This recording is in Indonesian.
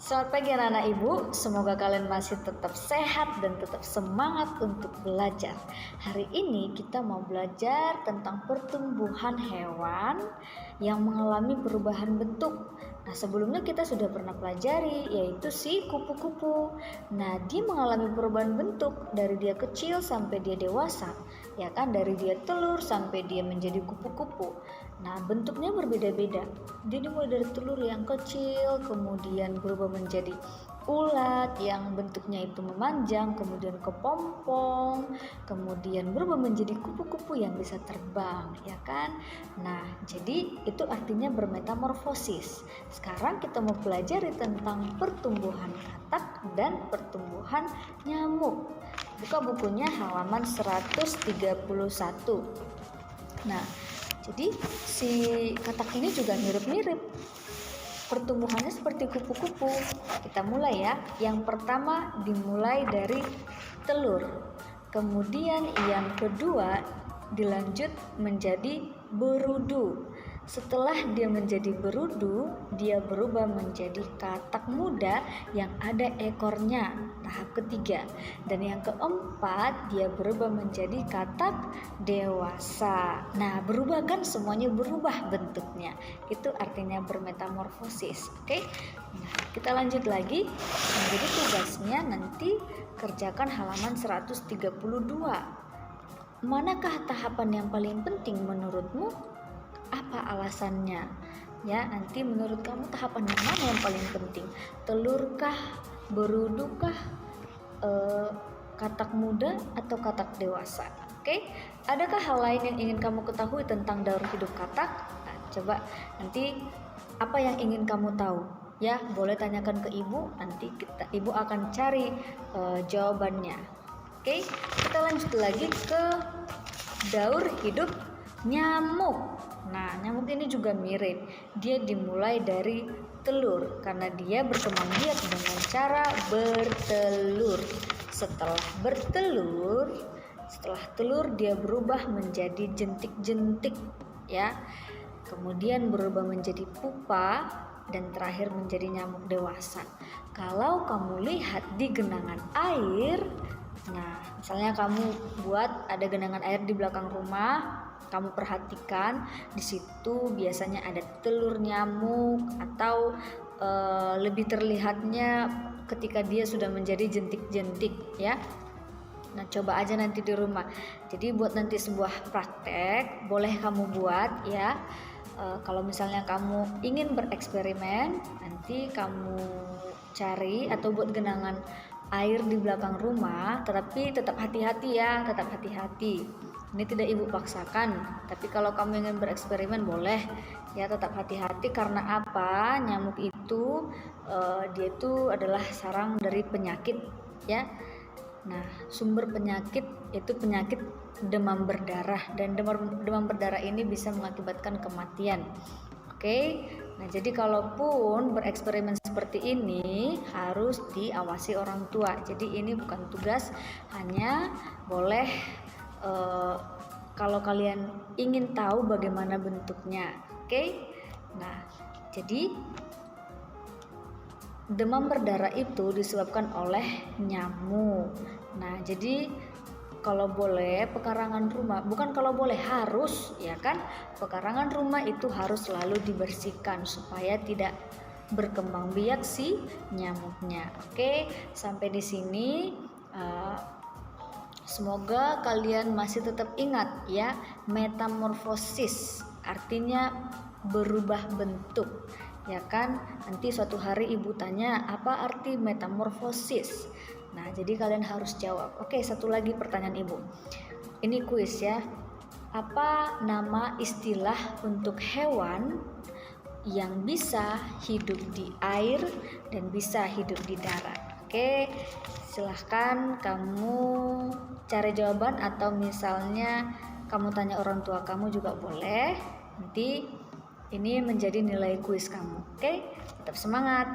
Selamat pagi anak-anak ibu, semoga kalian masih tetap sehat dan tetap semangat untuk belajar. Hari ini kita mau belajar tentang pertumbuhan hewan yang mengalami perubahan bentuk. Nah, sebelumnya kita sudah pernah pelajari, yaitu si kupu-kupu. Nah, dia mengalami perubahan bentuk dari dia kecil sampai dia dewasa, ya kan, dari dia telur sampai dia menjadi kupu-kupu. Nah, bentuknya berbeda-beda. Dia dimulai dari telur yang kecil, kemudian berubah menjadi ulat yang bentuknya itu memanjang, kemudian kepompong, kemudian berubah menjadi kupu-kupu yang bisa terbang, ya kan? Nah, jadi itu artinya bermetamorfosis. Sekarang kita mau pelajari tentang pertumbuhan katak dan pertumbuhan nyamuk. Buka bukunya halaman 131. Nah, jadi si katak ini juga mirip-mirip. Pertumbuhannya seperti kupu-kupu. Kita mulai ya. Yang pertama dimulai dari telur. Kemudian yang kedua dilanjut menjadi berudu. Setelah dia menjadi berudu, dia berubah menjadi katak muda yang ada ekornya, tahap ketiga. Dan yang keempat, dia berubah menjadi katak dewasa. Nah, berubah kan, semuanya berubah bentuknya. Itu artinya bermetamorfosis. Oke? Nah, kita lanjut lagi. Jadi tugasnya nanti kerjakan halaman 132. Manakah tahapan yang paling penting menurutmu? Apa alasannya? Ya, nanti menurut kamu tahapan yang mana yang paling penting? Telurkah, berudukah, katak muda atau katak dewasa? Oke? Adakah hal lain yang ingin kamu ketahui tentang daur hidup katak? Nah, coba nanti apa yang ingin kamu tahu? Ya, boleh tanyakan ke ibu. Nanti ibu akan cari jawabannya. Oke? Kita lanjut lagi ke daur hidup nyamuk. Nah, nyamuk ini juga mirip. Dia dimulai dari telur karena dia berkembang biak dengan cara bertelur. Setelah telur dia berubah menjadi jentik-jentik, ya. Kemudian berubah menjadi pupa dan terakhir menjadi nyamuk dewasa. Kalau kamu lihat di genangan air, nah, misalnya kamu buat ada genangan air di belakang rumah, kamu perhatikan di situ biasanya ada telur nyamuk atau lebih terlihatnya ketika dia sudah menjadi jentik-jentik, ya. Nah, coba aja nanti di rumah. Jadi buat nanti sebuah praktek, boleh kamu buat, ya. Kalau misalnya kamu ingin bereksperimen, nanti kamu cari atau buat genangan air di belakang rumah, tetapi tetap hati-hati ya, tetap hati-hati. Ini tidak ibu paksakan, tapi kalau kamu ingin bereksperimen boleh ya, tetap hati-hati. Karena apa? Nyamuk itu dia itu adalah sarang dari penyakit, ya. Nah, sumber penyakit itu penyakit demam berdarah, dan demam berdarah ini bisa mengakibatkan kematian. Oke. Nah, jadi kalaupun bereksperimen seperti ini harus diawasi orang tua. Jadi ini bukan tugas, hanya boleh kalau kalian ingin tahu bagaimana bentuknya. Oke. Nah, jadi demam berdarah itu disebabkan oleh nyamuk. Nah, jadi kalau boleh pekarangan rumah, bukan kalau boleh, harus, ya kan? Pekarangan rumah itu harus selalu dibersihkan supaya tidak berkembang biak si nyamuknya. Oke, sampai di sini semoga kalian masih tetap ingat ya, metamorfosis artinya berubah bentuk, ya kan? Nanti suatu hari ibu tanya apa arti metamorfosis. Nah, jadi kalian harus jawab. Oke, satu lagi pertanyaan ibu. Ini kuis ya. Apa nama istilah untuk hewan yang bisa hidup di air dan bisa hidup di darat? Oke, silahkan kamu cari jawaban, atau misalnya kamu tanya orang tua kamu juga boleh. Nanti ini menjadi nilai kuis kamu. Oke, tetap semangat.